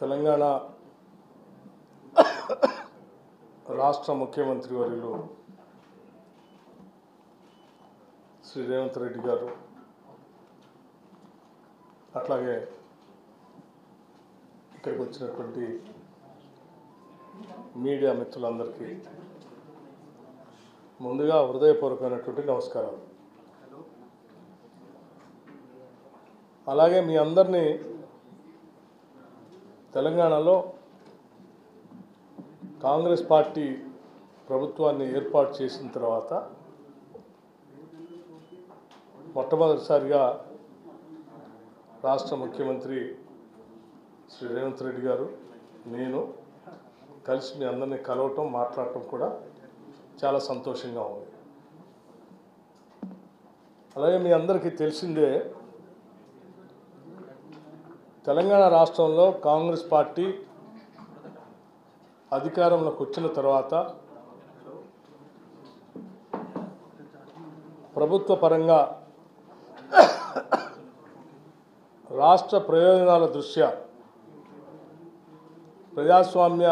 తెలంగాణ రాష్ట్ర ముఖ్యమంత్రి వర్యులు శ్రీ రేవంత్ రెడ్డి గారు అట్లాగే ఇక్కడికి వచ్చినటువంటి మీడియా మిత్రులందరికీ ముందుగా హృదయపూర్వకమైనటువంటి నమస్కారాలు. అలాగే మీ అందరినీ తెలంగాణలో కాంగ్రెస్ పార్టీ ప్రభుత్వాన్ని ఏర్పాటు చేసిన తర్వాత మొట్టమొదటిసారిగా రాష్ట్ర ముఖ్యమంత్రి శ్రీ రేవంత్ రెడ్డి గారు నేను కలిసి మీ అందరినీ కలవటం మాట్లాడటం కూడా చాలా సంతోషంగా ఉంది. అలాగే మీ అందరికీ తెలిసిందే, తెలంగాణ రాష్ట్రంలో కాంగ్రెస్ పార్టీ అధికారంలోకి వచ్చిన తర్వాత ప్రభుత్వ పరంగా రాష్ట్ర ప్రయోజనాల దృష్ట్యా ప్రజాస్వామ్య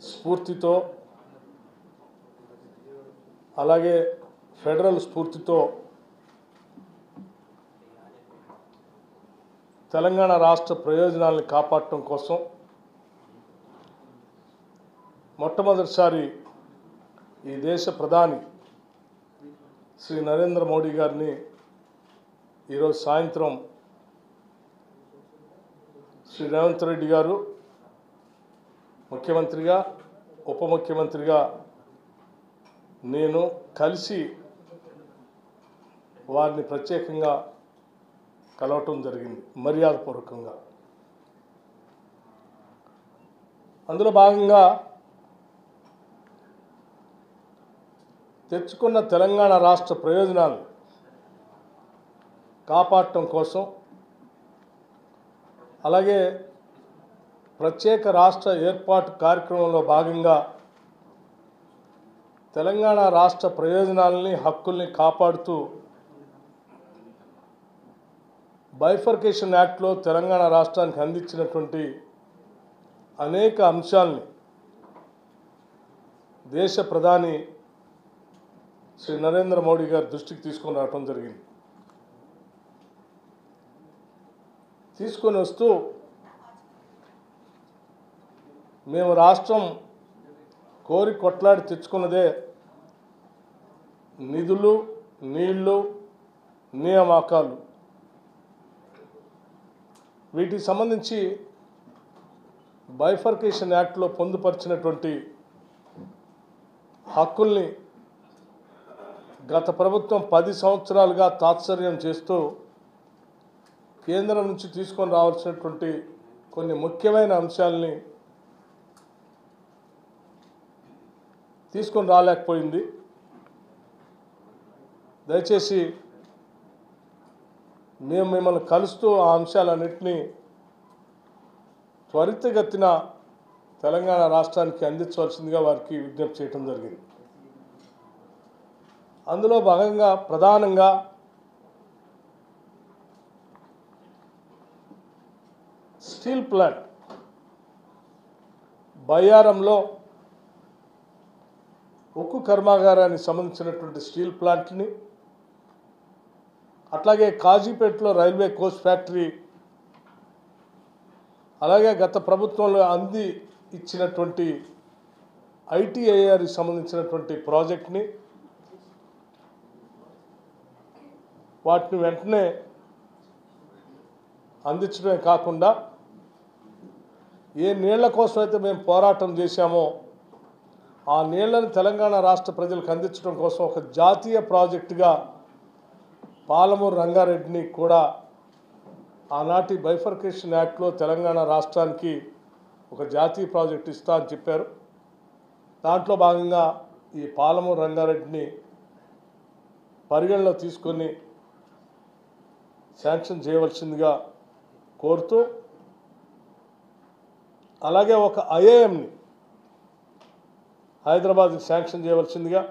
స్ఫూర్తితో అలాగే ఫెడరల్ స్ఫూర్తితో తెలంగాణ రాష్ట్ర ప్రయోజనాలను కాపాడటం కోసం మొట్టమొదటిసారి ఈ దేశ ప్రధాని శ్రీ నరేంద్ర మోడీ గారిని ఈరోజు సాయంత్రం శ్రీ రేవంత్ రెడ్డి గారు ముఖ్యమంత్రిగా ఉప ముఖ్యమంత్రిగా నేను కలిసి వారిని ప్రత్యేకంగా కలవటం జరిగింది మర్యాదపూర్వకంగా. అందులో భాగంగా తెచ్చుకున్న తెలంగాణ రాష్ట్ర ప్రయోజనాలు కాపాడటం కోసం అలాగే ప్రత్యేక రాష్ట్ర ఏర్పాటు కార్యక్రమంలో భాగంగా తెలంగాణ రాష్ట్ర ప్రయోజనాలని హక్కుల్ని కాపాడుతూ బైఫర్కేషన్ యాక్ట్లో తెలంగాణ రాష్ట్రానికి అందించినటువంటి అనేక అంశాలని దేశ ప్రధాని శ్రీ నరేంద్ర మోడీ గారి దృష్టికి తీసుకొని రావడం జరిగింది. తీసుకొని వస్తూ మేము రాష్ట్రం కోరి కొట్లాడి తెచ్చుకున్నదే నిధులు, నీళ్లు, నియామకాలు. వీటికి సంబంధించి బైఫర్కేషన్ యాక్ట్లో పొందుపరిచినటువంటి హక్కుల్ని గత ప్రభుత్వం 10 సంవత్సరాలుగా తాత్సర్యం చేస్తూ కేంద్రం నుంచి తీసుకొని రావాల్సినటువంటి కొన్ని ముఖ్యమైన అంశాలని తీసుకొని రాలేకపోయింది. దయచేసి మేము మిమ్మల్ని కలుస్తూ ఆ అంశాలన్నింటినీ త్వరితగతిన తెలంగాణ రాష్ట్రానికి అందించవలసిందిగా వారికి విజ్ఞప్తి చేయడం జరిగింది. అందులో భాగంగా ప్రధానంగా స్టీల్ ప్లాంట్ బయ్యారంలో ఉక్కు కర్మాగారానికి సంబంధించినటువంటి స్టీల్ ప్లాంట్ని, అట్లాగే కాజీపేటలో రైల్వే కోచ్ ఫ్యాక్టరీ, అలాగే గత ప్రభుత్వంలో ఇచ్చినటువంటి ఐటీఐఆర్కి సంబంధించినటువంటి ప్రాజెక్ట్ని వాటిని వెంటనే అందించడమే కాకుండా ఏ నీళ్ల కోసం అయితే మేము పోరాటం చేశామో ఆ నీళ్లను తెలంగాణ రాష్ట్ర ప్రజలకు అందించడం కోసం ఒక జాతీయ ప్రాజెక్టుగా పాలమూరు రంగారెడ్డిని కూడా ఆనాటి బైఫర్కేషన్ యాక్ట్లో తెలంగాణ రాష్ట్రానికి ఒక జాతీయ ప్రాజెక్టు ఇస్తా అని చెప్పారు. దాంట్లో భాగంగా ఈ పాలమూరు రంగారెడ్డిని పరిగణలో తీసుకొని శాంక్షన్ చేయవలసిందిగా కోరుతూ, అలాగే ఒక ఐఏఎంని హైదరాబాద్కి శాంక్షన్ చేయవలసిందిగా,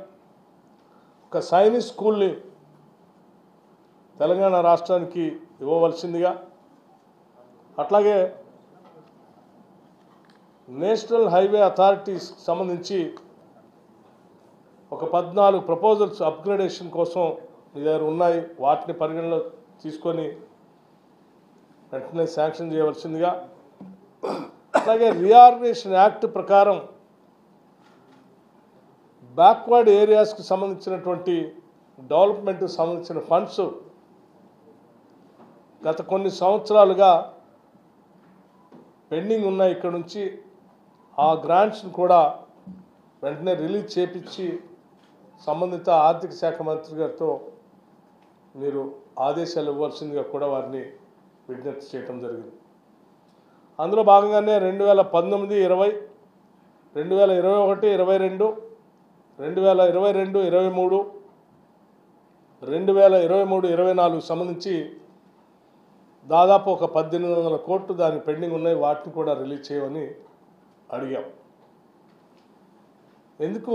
ఒక సైనిక్ స్కూల్ని తెలంగాణ రాష్ట్రానికి ఇవ్వవలసిందిగా, అట్లాగే నేషనల్ హైవే అథారిటీస్ సంబంధించి ఒక 14 ప్రపోజల్స్ అప్గ్రేడేషన్ కోసం మీ దగ్గర ఉన్నాయి, వాటిని పరిగణలో తీసుకొని వెంటనే శాంక్షన్ చేయవలసిందిగా, అలాగే రీఆర్గనైజేషన్ యాక్ట్ ప్రకారం బ్యాక్వర్డ్ ఏరియాస్కి సంబంధించినటువంటి డెవలప్మెంట్కి సంబంధించిన ఫండ్స్ గత కొన్ని సంవత్సరాలుగా పెండింగ్ ఉన్నాయి. ఇక్కడ నుంచి ఆ గ్రాంట్స్ని కూడా వెంటనే రిలీజ్ చేపించి సంబంధిత ఆర్థిక శాఖ మంత్రి గారితో మీరు ఆదేశాలు ఇవ్వాల్సిందిగా కూడా వారిని విజ్ఞప్తి చేయడం జరిగింది. అందులో భాగంగానే 2019, 20, 2021, 22, 2022, 23, 2023, 24 సంబంధించి దాదాపు ఒక 1800 కోట్లు దాని పెండింగ్ ఉన్నాయి, వాటిని కూడా రిలీజ్ చేయమని అడిగాం. ఎందుకు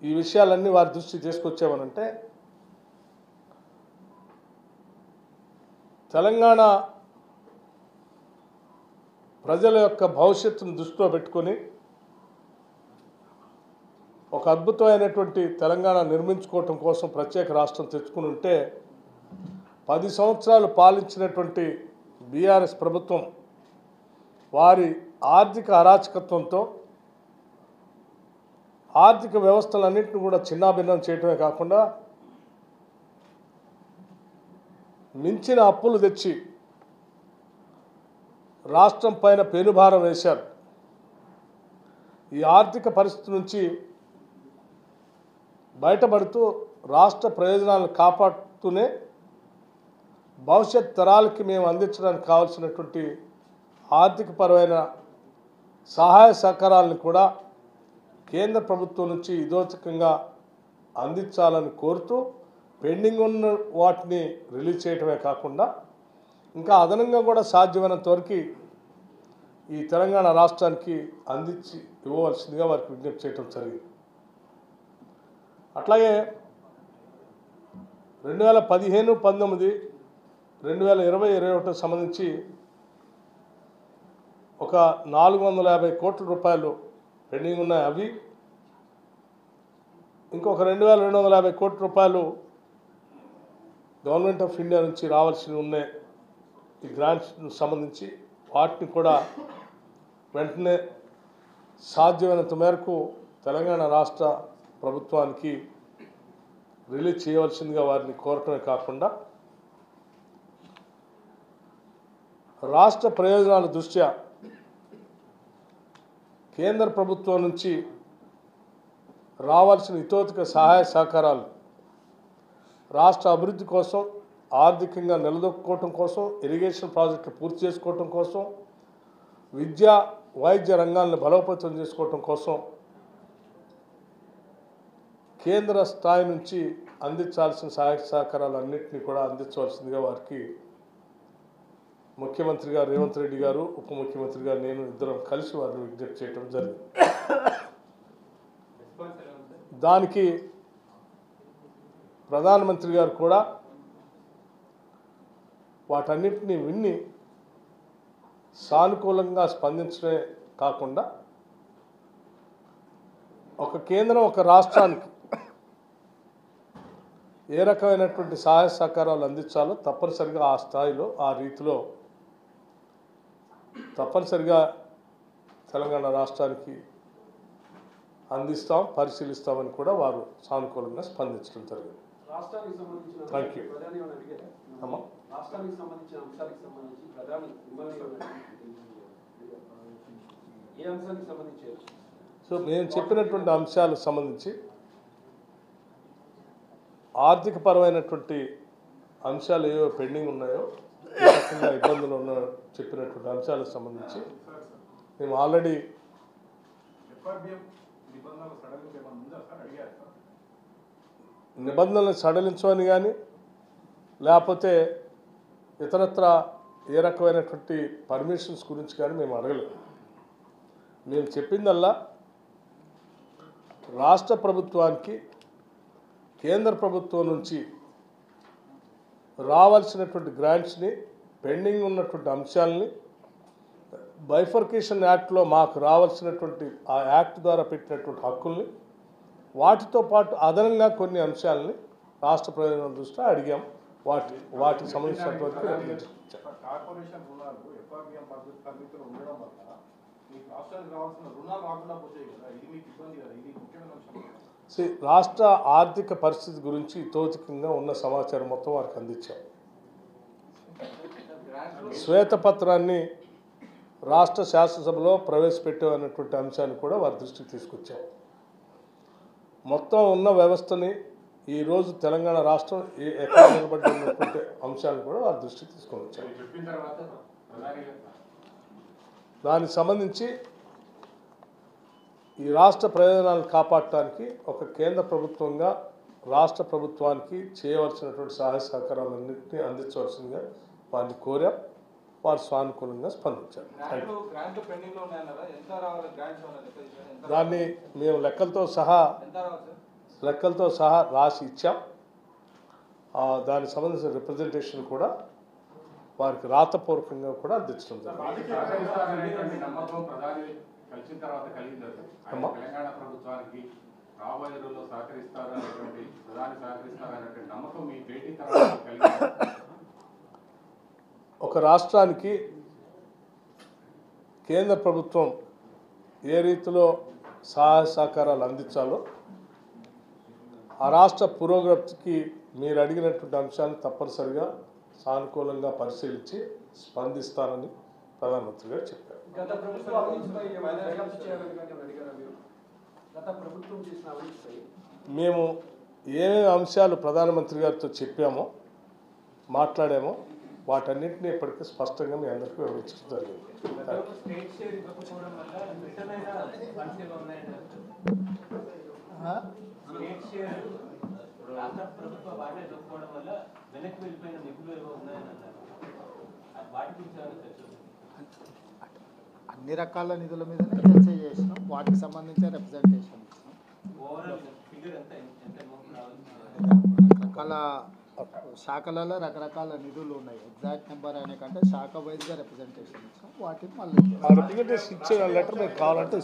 ఈ విషయాలన్నీ వారి దృష్టికి తీసుకొచ్చామనంటే, తెలంగాణ ప్రజల యొక్క భవిష్యత్తును దృష్టిలో పెట్టుకొని ఒక అద్భుతమైనటువంటి తెలంగాణ నిర్మించుకోవటం కోసం ప్రత్యేక రాష్ట్రం తెచ్చుకుని ఉంటే 10 సంవత్సరాలు పాలించినటువంటి బీఆర్ఎస్ ప్రభుత్వం వారి ఆర్థిక అరాచకత్వంతో ఆర్థిక వ్యవస్థలన్నింటినీ కూడా చిన్నాభిన్నం చేయటమే కాకుండా మించిన అప్పులు తెచ్చి రాష్ట్రం పైన పెనుభారం వేశారు. ఈ ఆర్థిక పరిస్థితి నుంచి బయటపడుతూ రాష్ట్ర ప్రయోజనాలను కాపాడుతూనే భవిష్యత్ తరాలకి మేము అందించడానికి కావాల్సినటువంటి ఆర్థికపరమైన సహాయ సహకారాలను కూడా కేంద్ర ప్రభుత్వం నుంచి ఇదోచకంగా అందించాలని కోరుతూ పెండింగ్ ఉన్న వాటిని రిలీజ్ చేయటమే కాకుండా ఇంకా అదనంగా కూడా సాధ్యమైనంత వరకు ఈ తెలంగాణ రాష్ట్రానికి అందించి ఇవ్వవలసిందిగా వారికి విజ్ఞప్తి చేయడం జరిగింది. అట్లాగే 2015, 19, 2020, 21 సంబంధించి ఒక 450 కోట్ల రూపాయలు పెండింగ్ ఉన్నాయి. అవి ఇంకొక 2250 కోట్ల రూపాయలు గవర్నమెంట్ ఆఫ్ ఇండియా నుంచి రావాల్సి ఉన్నాయి. ఈ గ్రాంట్స్ సంబంధించి వాటిని కూడా వెంటనే సాధ్యమైనంత మేరకు తెలంగాణ రాష్ట్ర ప్రభుత్వానికి రిలీజ్ చేయవలసిందిగా వారిని కోరటమే కాకుండా రాష్ట్ర ప్రయోజనాల దృష్ట్యా కేంద్ర ప్రభుత్వం నుంచి రావాల్సిన ఇతోధిక సహాయ సహకారాలు రాష్ట్ర అభివృద్ధి కోసం, ఆర్థికంగా నిలదొక్కుకోవటం కోసం, ఇరిగేషన్ ప్రాజెక్టులు పూర్తి చేసుకోవటం కోసం, విద్యా వైద్య రంగాలను బలోపేతం చేసుకోవటం కోసం కేంద్ర స్థాయి నుంచి అందించాల్సిన సహాయ సహకారాలన్నింటినీ కూడా అందించవలసిందిగా వారికి ముఖ్యమంత్రి గారు రేవంత్ రెడ్డి గారు, ఉప ముఖ్యమంత్రి గారు, నేను ఇద్దరం కలిసి వారిని విజ్ఞప్తి చేయడం జరిగింది. దానికి ప్రధానమంత్రి గారు కూడా వాటన్నిటిని విన్ని సానుకూలంగా స్పందించడమే కాకుండా ఒక కేంద్రం ఒక రాష్ట్రానికి ఏ రకమైనటువంటి సహాయ సహకారాలు అందించాలో తప్పనిసరిగా ఆ స్థాయిలో, ఆ రీతిలో తప్పనిసరిగా తెలంగాణ రాష్ట్రానికి అందిస్తాం, పరిశీలిస్తామని కూడా వారు సానుకూలంగా స్పందించడం జరిగింది. Thank you. సో మేము చెప్పినటువంటి అంశాలకు సంబంధించి ఆర్థికపరమైనటువంటి అంశాలు ఏవో పెండింగ్ ఉన్నాయో, ఏ రకంగా ఇబ్బందులు ఉన్నాయో చెప్పినటువంటి అంశాలకు సంబంధించి మేము ఆల్రెడీ నిబంధనలు సడలించమని కానీ లేకపోతే ఇతరత్ర ఏ రకమైనటువంటి పర్మిషన్స్ గురించి కానీ మేము అడగలేదు. మేము చెప్పిందల్లా రాష్ట్ర ప్రభుత్వానికి కేంద్ర ప్రభుత్వం నుంచి రావాల్సినటువంటి గ్రాంట్స్ని, పెండింగ్ ఉన్నటువంటి అంశాలని బైఫర్కేషన్ యాక్ట్లో మాకు రావాల్సినటువంటి ఆ యాక్ట్ ద్వారా పెట్టినటువంటి హక్కుల్ని, వాటితో పాటు అదనంగా కొన్ని అంశాలని రాష్ట్ర ప్రయోజనాల దృష్ట్యా అడిగాం. వాటికి సంబంధించినటువంటి కార్పొరేషన్ రుణాలు ఎఫ్ఆర్బిఎం పరిమితులు ఉండడం వల్ల మీకు రాష్ట్రానికి రావాల్సిన రుణాలు రాకుండా పోతాయి కదా, ఇది మీకు ఇబ్బంది కదా, ఇది ముఖ్యమైన అంశం. రాష్ట్ర ఆర్థిక పరిస్థితి గురించి తోచికంగా ఉన్న సమాచారం మొత్తం వారికి అందించాం. శ్వేతపత్రాన్ని రాష్ట్ర శాసనసభలో ప్రవేశపెట్టామన్నటువంటి అంశాన్ని కూడా వారి దృష్టికి తీసుకొచ్చాం. మొత్తం ఉన్న వ్యవస్థని ఈరోజు తెలంగాణ రాష్ట్రం ఎక్కడ నిలబడినటువంటి అంశాలను కూడా వారి దృష్టికి తీసుకొని వచ్చాం. దానికి సంబంధించి ఈ రాష్ట్ర ప్రయోజనాలను కాపాడటానికి ఒక కేంద్ర ప్రభుత్వంగా రాష్ట్ర ప్రభుత్వానికి చేయవలసినటువంటి సహాయ సహకారాలన్నింటినీ అందించవలసిందిగా వారిని కోరాం. వారు సానుకూలంగా స్పందించారు. దాన్ని మేము లెక్కలతో సహా రాసి ఇచ్చాం. దానికి సంబంధించిన రిప్రజెంటేషన్ కూడా వారికి రాతపూర్వకంగా కూడా అందించడం జరిగింది. ఒక రాష్ట్రానికి కేంద్ర ప్రభుత్వం ఏ రీతిలో సహాయ సహకారాలు అందించాలో ఆ రాష్ట్ర పురోగతికి మీరు అడిగినటువంటి అంశాలను తప్పనిసరిగా సానుకూలంగా పరిశీలించి స్పందిస్తానని ప్రధానమంత్రి గారు చెప్పారు. మేము ఏమేమి అంశాలు ప్రధానమంత్రి గారితో చెప్పామో, మాట్లాడామో వాటన్నింటినీ ఇప్పటికీ స్పష్టంగా మీ అందరికీ వివరించడం జరిగింది. అన్ని రకాల నిధుల మీదనే చర్చ చేసినాం. వాటికి సంబంధించిన రిప్రజెంటేషన్ రకరకాల శాఖలలో రకరకాల నిధులు ఉన్నాయి. ఎగ్జాక్ట్ నెంబర్ అనే కంటే శాఖ వైజ్గా రిప్రజెంటేషన్ ఇచ్చాం. వాటిని మళ్ళీ రిప్రజెంటేషన్ ఇచ్చిన లెటర్ మీకు కావాలంటే